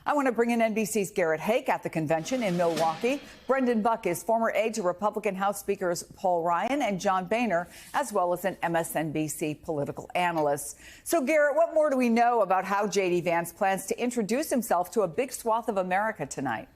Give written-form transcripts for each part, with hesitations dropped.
I want to bring in NBC's Garrett Haake at the convention in Milwaukee. Brendan Buck is former aide to Republican House Speakers Paul Ryan and John Boehner, as well as an MSNBC political analyst. So, Garrett, what more do we know about how J.D. Vance plans to introduce himself to a big swath of America tonight?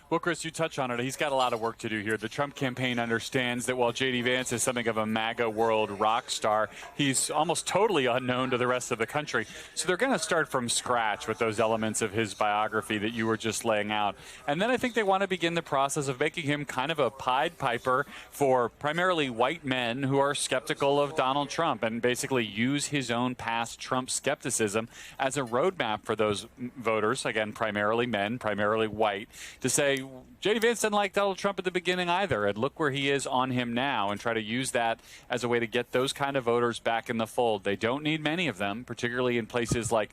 Well, Chris, you touch on it. He's got a lot of work to do here. The Trump campaign understands that while J.D. Vance is something of a MAGA world rock star, he's almost totally unknown to the rest of the country. So they're going to start from scratch with those elements of his biography that you were just laying out. And then I think they want to begin the process of making him kind of a Pied Piper for primarily white men who are skeptical of Donald Trump, and basically use his own past Trump skepticism as a roadmap for those voters, again, primarily men, primarily white, to say, J.D. Vance didn't like Donald Trump at the beginning either, and look where he is on him now, and try to use that as a way to get those kind of voters back in the fold. They don't need many of them, particularly in places like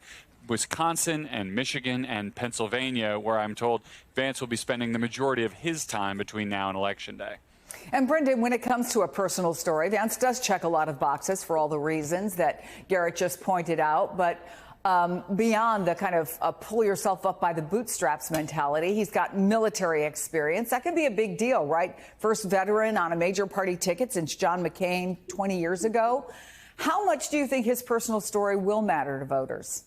Wisconsin and Michigan and Pennsylvania, where I'm told Vance will be spending the majority of his time between now and Election Day. And Brendan, when it comes to a personal story, Vance does check a lot of boxes for all the reasons that Garrett just pointed out, but beyond the kind of pull yourself up by the bootstraps mentality, he's got military experience. That can be a big deal, right? First veteran on a major party ticket since John McCain 20 years ago. How much do you think his personal story will matter to voters?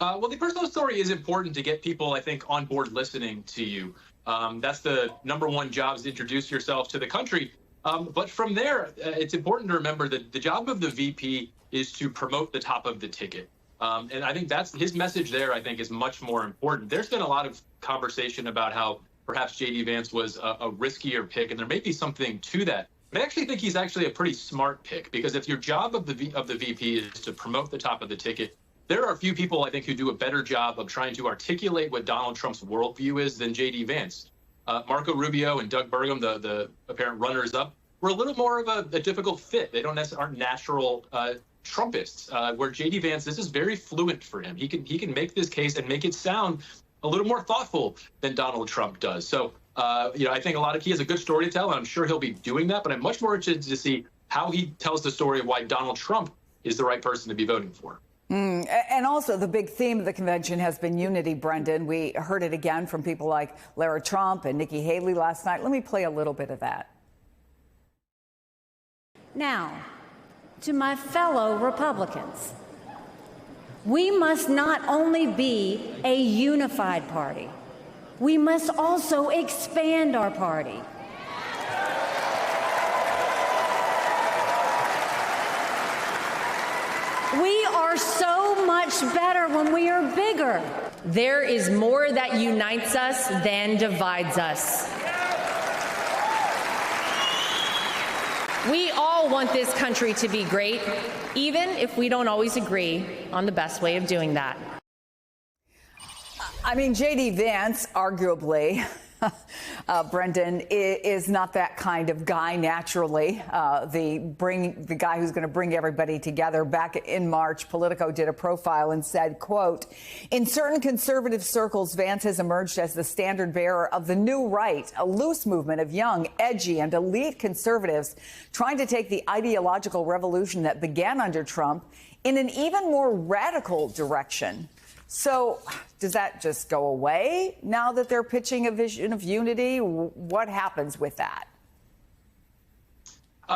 Well, the personal story is important to get people, I think, on board listening to you. That's the number one job, is to introduce yourself to the country. But from there, it's important to remember that the job of the VP is to promote the top of the ticket. And I think that's his message there, I think, is much more important. There's been a lot of conversation about how perhaps J.D. Vance was a riskier pick, and there may be something to that. But I actually think he's actually a pretty smart pick, because if your job of the VP is to promote the top of the ticket, there are a few people, I think, who do a better job of trying to articulate what Donald Trump's worldview is than J.D. Vance. Marco Rubio and Doug Burgum, the apparent runners-up, were a little more of a difficult fit. They aren't natural Trumpists, where J.D. Vance, this is very fluent for him. He can make this case and make it sound a little more thoughtful than Donald Trump does. So, I think he has a good story to tell, and I'm sure he'll be doing that. But I'm much more interested to see how he tells the story of why Donald Trump is the right person to be voting for. And also, the big theme of the convention has been unity, Brendan. We heard it again from people like Lara Trump and Nikki Haley last night. Let me play a little bit of that. Now, to my fellow Republicans, we must not only be a unified party, we must also expand our party. We are so much better when we are bigger. There is more that unites us than divides us. We all want this country to be great, even if we don't always agree on the best way of doing that. I mean, J.D. Vance, arguably, Brendan, is not that kind of guy naturally. The guy who's going to bring everybody together. Back in March, Politico did a profile and said, quote, in certain conservative circles, Vance has emerged as the standard bearer of the new right, a loose movement of young, edgy, and elite conservatives trying to take the ideological revolution that began under Trump in an even more radical direction. So does that just go away now that they're pitching a vision of unity? What happens with that?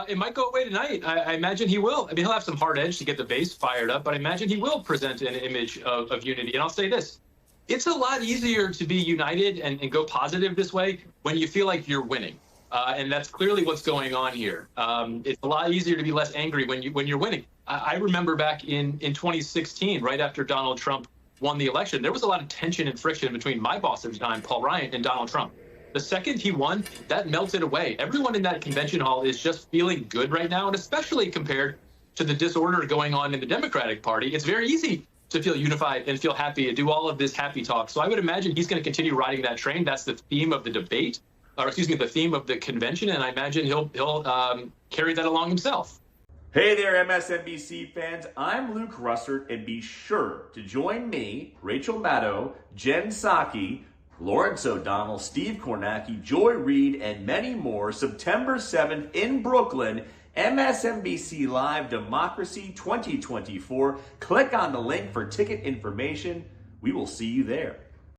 It might go away tonight. I imagine he will. I mean, he'll have some hard edge to get the base fired up, but I imagine he will present an image of unity. And I'll say this. It's a lot easier to be united and go positive this way when you feel like you're winning. And that's clearly what's going on here. It's a lot easier to be less angry when you're winning. I remember back in 2016, right after Donald Trump won the election, there was a lot of tension and friction between my boss at the time, Paul Ryan, and Donald Trump. The second he won, that melted away. Everyone in that convention hall is just feeling good right now, and especially compared to the disorder going on in the Democratic Party, it's very easy to feel unified and feel happy and do all of this happy talk. So I would imagine he's going to continue riding that train. That's the theme of the debate, or excuse me, the theme of the convention, and I imagine he'll carry that along himself. Hey there, MSNBC fans. I'm Luke Russert, and be sure to join me, Rachel Maddow, Jen Psaki, Lawrence O'Donnell, Steve Kornacki, Joy Reid, and many more September 7th in Brooklyn MSNBC Live Democracy 2024. Click on the link for ticket information. We will see you there.